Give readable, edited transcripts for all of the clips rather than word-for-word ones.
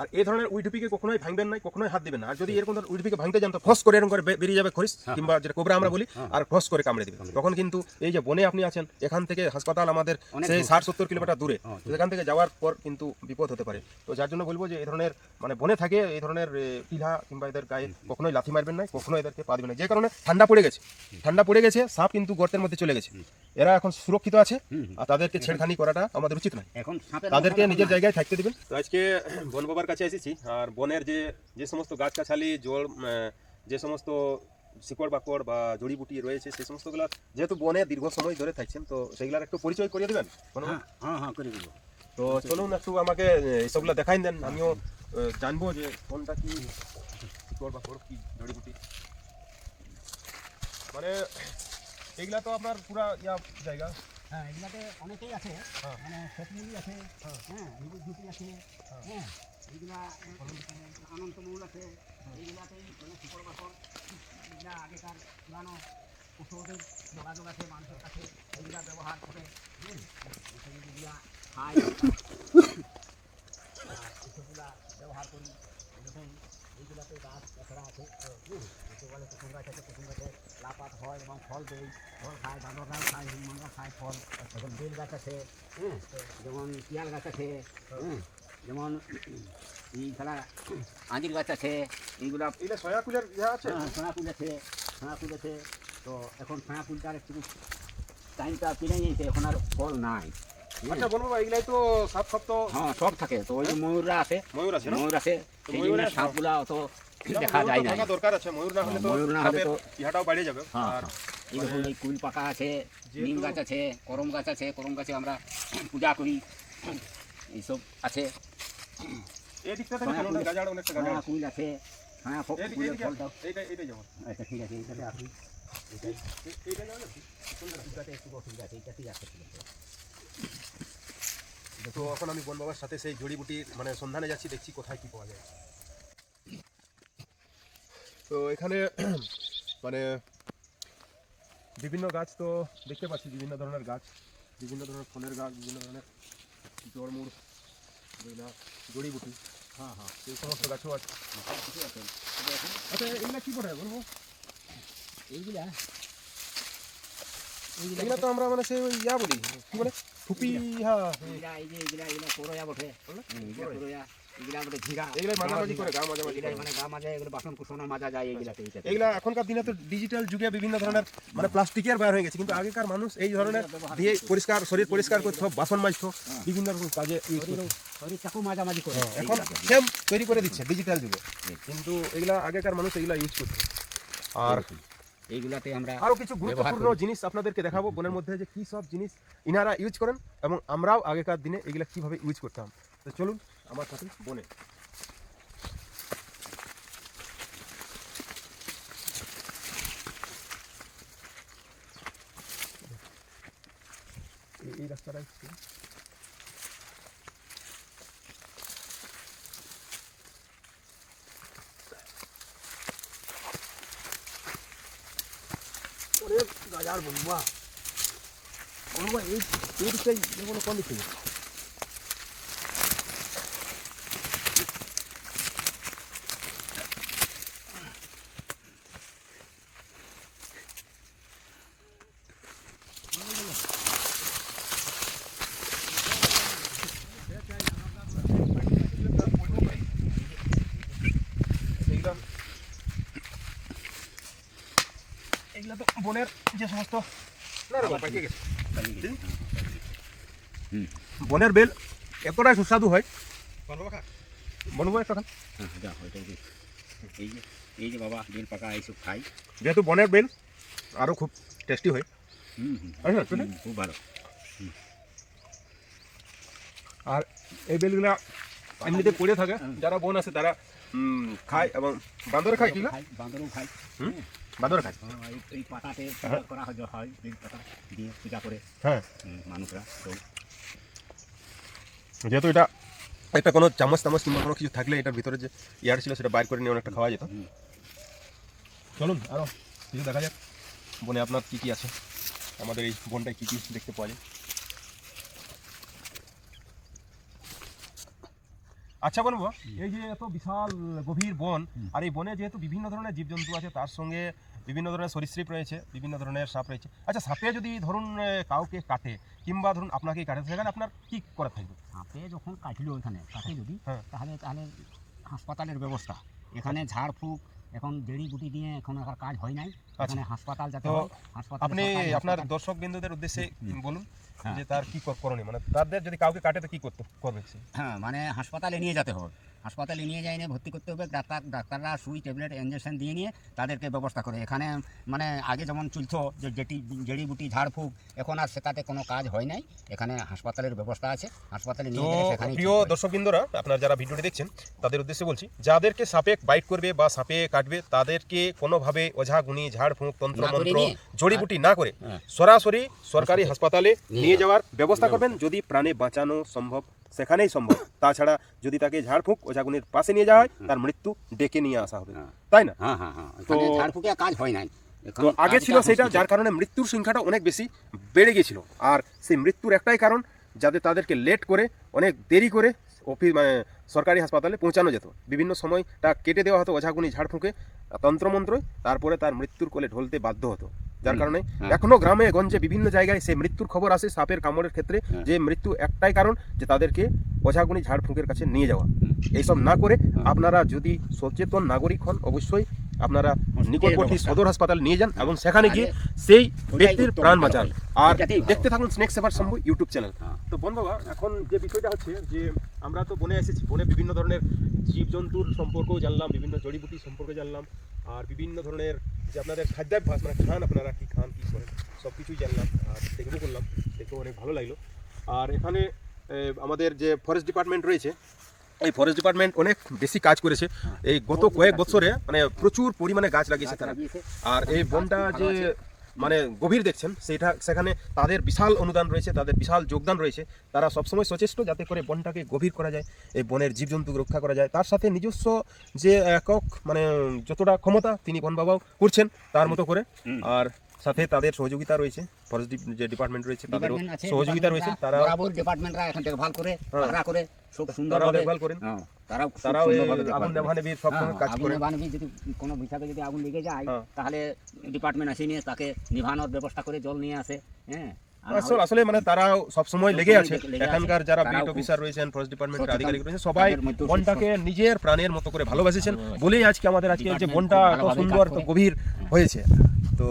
আর এই ধরনের উইডুপিকে কখনোই ভাঙবেন না, কখনোই হাত দিবেন না। আর যদি এরকম ধরনের উইডুপিকে ভাঙতে যান তো ফস করে এরকম করে বেরিয়ে যাবে খরিস কিংবা যেটা কোবরা আমরা বলি, আর ফস করে কামড়ে দিবে। তখন কিন্তু এই যে বনে আপনি আছেন, এখান থেকে হাসপাতাল আমাদের সেই 60-70 কিলোমিটার দূরে, এখান থেকে যাওয়ার পর কিন্তু বিপদ হতে পারে। তো যার জন্য বলবো যে এই ধরনের মানে বনে থাকে এই ধরনের পিলা কিংবা এদের গায়ে কখনোই লাথি মারবেন না, কখনো এদেরকে পা দিবেন না। যে কারণে ঠান্ডা পড়ে গেছে, সাপ কিন্তু গর্তের মধ্যে চলে গেছে, এরা এখন সুরক্ষিত আছে, আর তাদেরকে ছেড়খানি করাটা আমাদের উচিত নয়। এখন তাদেরকে নিজের জায়গায় থাকতে দিবেন। তো আজকে বন বাবার কাছে এসেছি, আর বনের যে সমস্ত গাছগাছালি, জল, যে সমস্ত শিকড় বাকড় বা জড়িবুটি রয়েছে, সেই সমস্তগুলো যেহেতু বনে দীর্ঘ সময় ধরে থাকছেন, তো সেইগুলার একটু পরিচয় করিয়ে দেবেন। হ্যাঁ করে দেবো। তো চলুন একটু আমাকে এইসবগুলো দেখাই দেন, আমিও জানবো যে কোনটা কি শিকড় বাকড় কি জড়িবুটি। মানে এইগুলা তো আপনার পুরা জায়গা। হ্যাঁ, এগুলাতে অনেকেই আছে, মানে শেষমুলি আছে, হ্যাঁ, নিবুদ্ধি আছে, হ্যাঁ, এইগুলা আনন্দমূল আছে, এইগুলাতেই মানে শিকড় বাকড় এগুলা আগেকার পুরানো পশুদের যোগাযোগ আছে মানুষের কাছে, এইগুলা ব্যবহার করে, এগুলা খাই, এসবগুলা ব্যবহার করি। যখন এইগুলাতে গাছ এছাড়া আছে, বলে কুসুম গাছ আছে, কুসুম গাছে লাপাত হয় এবং ফল দেয়, ফল খায়, বাঁদররাও খায়, হিমমানরা খায় ফল। এখন বেল গাছ আছে, যেমন পিয়াল গাছ আছে, যেমন এই ছাড়া আঞ্জির গাছ আছে, এইগুলা সয়াকুলের আছে, সয়াকুল আছে, সয়াকুল আছে। তো এখন সয়াকুলটার একটু টাইমটা কিনে নিয়েছে, এখন আর ফল নাই। আচ্ছা বলবো এগুলাই তো সাপ সব তো হ্যাঁ সব থাকে। তো ওই যে ময়ূররা আছে, ময়ূর আছে ময়ূর সাপগুলা অত দেখা যায় না, দরকার আছে। ময়ূর না হলে তো ইহাটাও বাইরে যাবে। আর এইরকম এই কুল পাকা আছে, নিম গাছ আছে, করম গাছ আছে, করম গাছে আমরা পূজা করি, এইসব আছে। এই দিকটা থেকে কোনটা গাজাড়, অনেকটা গাজাড় কুল আছে, হ্যাঁ ফুলের ফলটাও। এইটাই যাবো। আচ্ছা ঠিক আছে, এইটাতে আসি, এইটা যাবে না, সুন্দর একটু অসুবিধা আছে, এইটা ঠিক আছে, ঠিক আছে। তো এখন আমি বন বাবার সাথে সেই জড়িবুটির মানে সন্ধানে যাচ্ছি, দেখছি কোথায় কি পাওয়া যায়। তো এখানে মানে বিভিন্ন গাছ তো দেখতে পাচ্ছি, বিভিন্ন ধরনের গাছ, বিভিন্ন ধরনের ফলের গাছ, বিভিন্ন ধরনের জড়মূড়, জড়িবুটি, এই সমস্ত গাছও আছে। আচ্ছা এগুলা কি করে বলবো? এইগুলা তো আমরা মানে সেই বলি কি বলে ফুপি, এইগুলা করয়া বটে, মাঝামাঝি করে গা মাঝামাঝি মানে গা মাজা, এগুলো বাসন কুসনো মাজা যায় এইগুলাতে। এগুলা এখনকার দিনে তো ডিজিটাল যুগে বিভিন্ন ধরনের মানে প্লাস্টিকের বের হয়ে গেছে, কিন্তু আগেকার মানুষ এই ধরনের দিয়ে পরিষ্কার, শরীর পরিষ্কার করতো, বাসন মাজতো, বিভিন্ন রকম কাজে শরীর চাকু মাঝামাঝি করে। এখন সেম তৈরি করে দিচ্ছে ডিজিটাল যুগে, কিন্তু এগুলা আগেকার মানুষ এগুলা ইউজ করতো। আর এইগুলাতে আমরা আরো কিছু গুরুত্বপূর্ণ জিনিস আপনাদেরকে দেখাবো বনের মধ্যে, যে কি সব জিনিস ইনারা ইউজ করেন এবং আমরাও আগেকার দিনে এগুলা কিভাবে ইউজ করতাম। তো চলুন আমার সাথে বনে। এই রাস্তাটা গাজার বলবা এই দিকটাই কোনো কোন দিক থেকে এগুলা তো বনের যে সমস্ত বনের বেল এতটাই সুস্বাদু হয়, বনবো একটা খান। এই যে বাবা বেল পাকা এইসব খাই, যেহেতু বনের বেল আরো খুব টেস্টি হয়, খুব ভালো। আর এই বেলগুলা এমনিতে পড়ে থাকে, যারা বন আছে তারা খায়, এবং বান্দরে খায়, কি বান্দরও খায়, বান্দর খায়। এই পাতাতে করা হয়, বেল পাতা দিয়ে পূজা করে মানুষরা। তো যেহেতু এটা একটা কোনো চামচ টামচ কিংবা কোনো কিছু থাকলে এটার ভিতরে যে ইয়ার ছিল সেটা বাইর করে নিয়ে অনেকটা খাওয়া যেত। চলুন আরো কিছু দেখা যাক বনে আপনার কি কি আছে, আমাদের এই বনটায় কি কি দেখতে পাওয়া যায়। আচ্ছা বলবো, এই যে এত বিশাল গভীর বন, আর এই বনে যেহেতু বিভিন্ন ধরনের জীবজন্তু আছে, তার সঙ্গে বিভিন্ন ধরনের সরীসৃপ রয়েছে, বিভিন্ন ধরনের সাপ রয়েছে। আচ্ছা, সাপে যদি ধরুন কাউকে কাটে কিংবা ধরুন আপনাকেই কাটে, সেখানে আপনার কি করা থাকবে? সাপে যখন কাটলো ওখানে কাটে যদি, হ্যাঁ। তাহলে তাহলে হাসপাতালের ব্যবস্থা এখানে ঝাড়ফুঁক এখন জড়িবুটি দিয়ে এখন আর কাজ হয় নাই, এখানে হাসপাতাল যাতে তো হয়, হাসপাতাল আপনি আপনার দর্শক বিন্দুদের উদ্দেশ্যে বলুন হ্যাঁ। যে তার কি করণীয়, মানে তাদের যদি কাউকে কাটে তো কি করবে সে? হ্যাঁ, মানে হাসপাতালে নিয়ে যেতে হবে, হাসপাতালে নিয়ে যাই নিয়ে ভর্তি করতে হবে, ডাক্তাররা সুই ট্যাবলেট ইঞ্জেকশন দিয়ে নিয়ে তাদেরকে ব্যবস্থা করে। এখানে মানে আগে যেমন চলতো যে জড়িবুটি ঝাড়ফুঁক, এখন আর সেটাতে কোনো কাজ হয় নাই, এখানে হাসপাতালের ব্যবস্থা আছে, হাসপাতালে তো নিয়ে গেলে সেখানে প্রিয় দর্শকবৃন্দরা, আপনারা যারা ভিডিওটি দেখছেন তাদের উদ্দেশ্যে বলছি, যাদেরকে সাপে বাইট করবে বা সাপে কাটবে তাদেরকে কোনোভাবে ওঝা গুনি ঝাড়ফুঁক তন্ত্রমন্ত্র জড়িবুটি না করে সরাসরি সরকারি হাসপাতালে নিয়ে যাওয়ার ব্যবস্থা করবেন, যদি প্রাণে বাঁচানো সম্ভব সেখানেই সম্ভব। তাছাড়া যদি তাকে ঝাড়ফুঁক ওঝাগুনির পাশে নিয়ে যাওয়া হয়, তার মৃত্যু ডেকে নিয়ে আসা হবে, তাই না? হ্যাঁ হ্যাঁ হ্যাঁ, এখানে ঝাড়ফুঁকে কাজ হয় নাই। তো আগে ছিল সেটা, যার কারণে মৃত্যুর সংখ্যাটা অনেক বেশি বেড়ে গিয়েছিল। আর সেই মৃত্যুর একটাই কারণ, যাতে তাদেরকে লেট করে অনেক দেরি করে মানে সরকারি হাসপাতালে পৌঁছানো যেত, বিভিন্ন সময়টা কেটে দেওয়া হতো ওঝাগুনি ঝাড়ফুঁকে তন্ত্রমন্ত্রই, তারপরে তার মৃত্যুর কোলে ঢলতে বাধ্য হতো। যার কারণে এখনো গ্রামে গঞ্জে বিভিন্ন জায়গায় সেই মৃত্যুর খবর আসে সাপের কামড়ের ক্ষেত্রে, যে মৃত্যু একটাই কারণ, যে তাদেরকে ওঝাগুনি ঝাড়ফুঁকের কাছে নিয়ে যাওয়া। এইসব না করে আপনারা যদি সচেতন নাগরিক হন, অবশ্যই আপনারা নিকটবর্তী সদর হাসপাতাল নিয়ে যান এবং সেখানে গিয়ে সেই ব্যক্তির প্রাণ বাঁচান। আর দেখতে থাকুন স্নেক সেভার শম্ভু ইউটিউব চ্যানেল। তো বন্ধুরা, এখন যে বিষয়টা হচ্ছে যে আমরা তো বনে এসেছি, বনে বিভিন্ন ধরনের জীবজন্তুর সম্পর্কেও জানলাম, বিভিন্ন জড়িবুটি সম্পর্কে জানলাম, আর বিভিন্ন ধরনের যে আপনাদের খাদ্যাভ্যাস, মানে খান আপনারা কি খান কি করেন সব কিছুই জানলাম, আর দেখবো করলাম, দেখেও অনেক ভালো লাগলো। আর এখানে আমাদের যে ফরেস্ট ডিপার্টমেন্ট রয়েছে, এই ফরেস্ট ডিপার্টমেন্ট অনেক বেশি কাজ করেছে এই গত কয়েক বছরে, মানে প্রচুর পরিমাণে গাছ লাগিয়েছে তারা। আর এই বনটা যে মানে গভীর দেখছেন, সেখানে তাদের বিশাল অনুদান রয়েছে, তাদের বিশাল যোগদান রয়েছে। তারা সবসময় সচেষ্ট যাতে করে বনটাকে গভীর করা যায়, এই বনের জীবজন্তু রক্ষা করা যায়। তার সাথে নিজস্ব যে একক মানে যতটা ক্ষমতা তিনি বন বাবাও করছেন তার মতো করে, আর সাথে তাদের সহযোগিতা রয়েছে, ফরেস্ট যে ডিপার্টমেন্ট রয়েছে তাদেরও সহযোগিতা রয়েছে। তারা ডিপার্টমেন্টরা এখন দেখভাল করে, পাকড়া করে খুব সুন্দর দেখভাল করেন, তারাও আগুন নেভানে সব কাজ করে। যদি কোনো বিষয়ে যদি আগুন লেগে যায়, তাহলে ডিপার্টমেন্ট আসে নিয়ে তাকে নিভানোর ব্যবস্থা করে, জল নিয়ে আসে। হ্যাঁ, আসলে মানে তারা সবসময় লেগে আছে। এখানকার যারা বিট অফিসার রয়েছেন, ফরেস্ট ডিপার্টমেন্টের আধিকারিক রয়েছেন, সবাই বনটাকে নিজের প্রাণের মতো করে ভালোবাসেছেন বলেই আজকে আমাদের যে বনটা এত সুন্দর এত গভীর হয়েছে। তো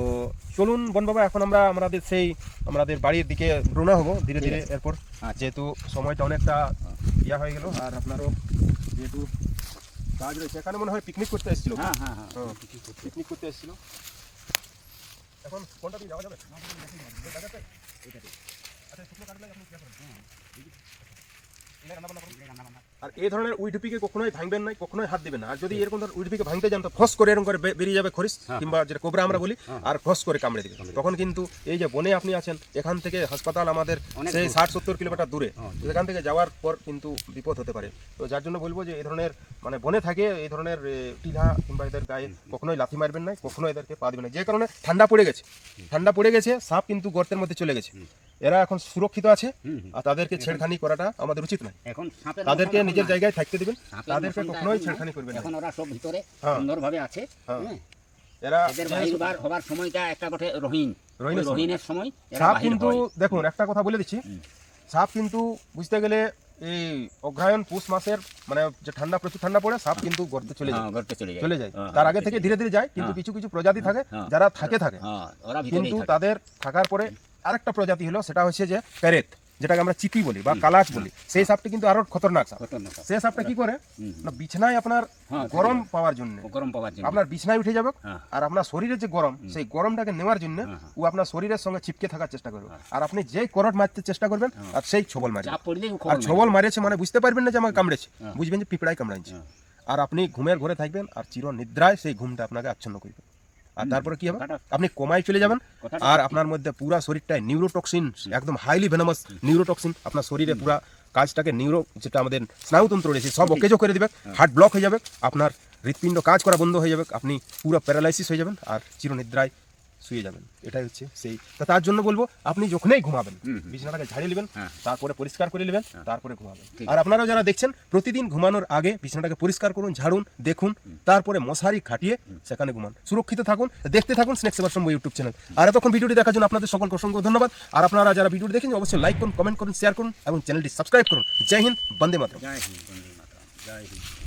চলুন বন বাবা, এখন আমরা আমাদের বাড়ির দিকে রওনা হবো ধীরে ধীরে। এরপর যেহেতু সময়টা অনেকটা ইয়া হয়ে গেল, আর আপনারও যেহেতু কাজ রয়েছে, এখানে মনে হয় পিকনিক করতে এসেছিল। হ্যাঁ হ্যাঁ হ্যাঁ, পিকনিক করতে এসেছিল। এখন কোনটা দিয়ে যাওয়া যাবে? আর এই ধরনের উইডপিকে কখনোই ভাঙবেন না, কখনোই হাত দিবেন না। আর যদি এরকম ধরনের উইডপিকে ভাঙতে যান তো ফস করে এরকম করে বেরিয়ে যাবে খরিস, কিংবা যেটা কোবরা আমরা বলি, আর ফস করে কামড়ে দিবে। তখন কিন্তু এই যে বনে আপনি আছেন, এখান থেকে হাসপাতাল আমাদের সেই 60-70 কিলোমিটার দূরে, এখান থেকে যাওয়ার পর কিন্তু বিপদ হতে পারে। তো যার জন্য বলবো যে এই ধরনের মানে বনে থাকে এই ধরনের টিলা কিংবা এদের গায়ে কখনোই লাথি মারবেন না, কখনোই এদেরকে পা দিবেন না। যে কারণে ঠান্ডা পড়ে গেছে, সাপ কিন্তু গর্তের মধ্যে চলে গেছে, এরা এখন সুরক্ষিত আছে, আর তাদেরকে ছেড়খানি করাটা আমাদের উচিত নয়। এখন তাদেরকে নিজের জায়গায় থাকতে দিবেন, তাদেরকে কখনোই ছেড়খানি করবেন না। এখন ওরা সব ভিতরে সুন্দরভাবে আছে। এরা এদের বাইরে হবার সময়টা একটা বটে রহিনের সময়। সাপ কিন্তু দেখুন একটা কথা বলে দিচ্ছি, সাপ কিন্তু বুঝতে গেলে এই অগ্রহায়ণ পুষ মাসের মানে যে প্রচুর ঠান্ডা পড়ে, সাপ কিন্তু গর্তে চলে যায়। তার আগে থেকে ধীরে ধীরে যায়, কিন্তু কিছু কিছু প্রজাতি থাকে যারা থাকে কিন্তু তাদের থাকার পরে আরেকটা প্রজাতি হলো, সেটা হচ্ছে যে প্যারেট, যেটাকে আমরা চিতি বলি বা কালাচ বলি। সেই সাপটা কিন্তু আরো খতরনাক সাপ। সেই সাপটা কি করে না, বিছনায় আপনার গরম পাওয়ার জন্য আপনার বিছনায় উঠে যাবে, আর আপনার শরীরের যে গরম, সেই গরমটাকে নেওয়ার জন্য ও আপনার শরীরের সঙ্গে চিপকে থাকার চেষ্টা করবে। আর আপনি যেই করট মারতে চেষ্টা করবেন, আর সেই ছবল মারবে। আর ছবল মারেছে মানে বুঝতে পারবেন না যে আমাকে কামড়েছে, বুঝবেন যে পিঁপড়াই কামড়াইছে। আর আপনি ঘুমের ঘরে থাকবেন, আর চির নিদ্রায় সেই ঘুমটা আপনাকে আচ্ছন্ন করবে। আর তারপরে কি হবে, আপনি কোমায় চলে যাবেন, আর আপনার মধ্যে পুরা শরীরটায় নিউরোটক্সিন, একদম হাইলি ভেনামাস নিউরোটক্সিন আপনার শরীরে পুরা কাজটাকে যেটা আমাদের স্নায়ুতন্ত্র রয়েছে সব অকেজো করে দিবে, হার্ট ব্লক হয়ে যাবে, আপনার হৃৎপিণ্ড কাজ করা বন্ধ হয়ে যাবে, আপনি পুরো প্যারালাইসিস হয়ে যাবেন, আর চিরনিদ্রায় শুয়ে যাবেন। এটাই হচ্ছে সেই। তা তার জন্য বলবো আপনি যখনই ঘুমাবেন বিছানাটাকে ঝাড়িয়ে নেবেন, হ্যাঁ। তারপরে পরিষ্কার করে নেবেন, তারপরে ঘুমাবেন। আর আপনারাও যারা দেখছেন প্রতিদিন ঘুমানোর আগে বিছানাটাকে পরিষ্কার করুন, ঝাড়ুন, দেখুন, তারপরে মশারি খাটিয়ে সেখানে ঘুমান। সুরক্ষিত থাকুন, দেখতে থাকুন স্নেক সেভার সম্ভব ইউটিউব চ্যানেল। আর এতক্ষণ ভিডিওটি দেখার জন্য আপনাদের সকলকে অসংখ্য ধন্যবাদ। আর আপনারা যারা ভিডিওটি দেখেন অবশ্যই লাইক করুন, কমেন্ট করুন, শেয়ার করুন এবং চ্যানেলটি সাবস্ক্রাইব করুন। জয় হিন্দ, বন্দে মাতরম। জয় হিন্দ, বন্দে মাতরম, জয় হিন্দ।